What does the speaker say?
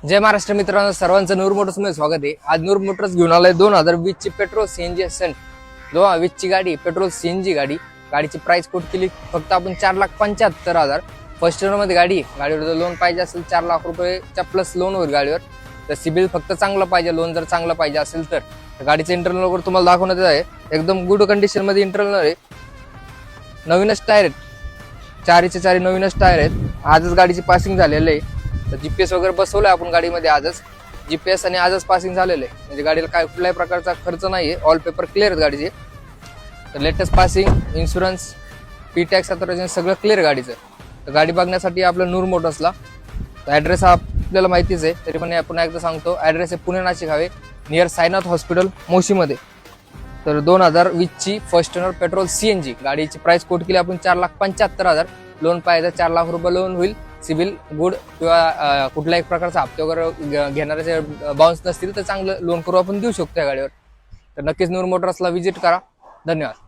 जय महाराष्ट्र मित्रांनो, सर्वांचं नूर मोटर्स मध्ये स्वागत आहे। आज नूर मोटर्स घेऊन आलाय 2020 ची पेट्रोल सीएनजी सेंट 2020 ची गाडी, पेट्रोल सीएनजी गाडी। गाडीची प्राइस कोट केली फक्त आपण 4,75,000। फर्स्ट ओनर मध्ये गाडीवर लोन पाहिजे असेल 4 लाख रुपयाच्या प्लस लोन होईल गाडीवर। तर सिबिल फक्त चांगलं पाहिजे, लोन जर चांगलं पाहिजे असेल तर गाडीचं इंटरनल वगैरे तुम्हाला दाखवण्यात आहे। एकदम गुड कंडिशन मध्ये इंटरनल आहे, नवीनच टायर आहेत, 4 नवीनच टायर आहेत। आजच गाडीची पासिंग झालेली आहे, तर जीपीएस वगैरे बसवलंय आपण गाडीमध्ये आजच। जीपीएस आणि आजच पासिंग झालेलं आहे, म्हणजे गाडीला काय कुठल्याही प्रकारचा खर्च नाहीये, ऑल पेपर क्लिअर आहेत गाडीचे। तर latest passing, insurance, P tax सगळं क्लिअर गाडीचं। तर गाडी बघण्यासाठी आपलं नूर मोटर्सला, ॲड्रेस आपल्याला माहितीच आहे तरी पण पुन्हा एकदा सांगतो। ॲड्रेस आहे Pune Nashik highway near Sainath hospital मोशीमध्ये। तर 2020 ची फर्स्ट ओनर पेट्रोल सीएनजी गाडीची प्राइस कोट केली आपण 4,75,000। लोन पाहिजे 4 लाख रुपये लोन होईल। सिबिल गुड किंवा कुठल्याही प्रकारचा हप्ते वगैरे घेणारे बाउन्स नसतील तर चांगलं लोन करू आपण देऊ शकतो या गाडीवर। तर नक्कीच नूर मोटर्सला व्हिजिट करा। धन्यवाद।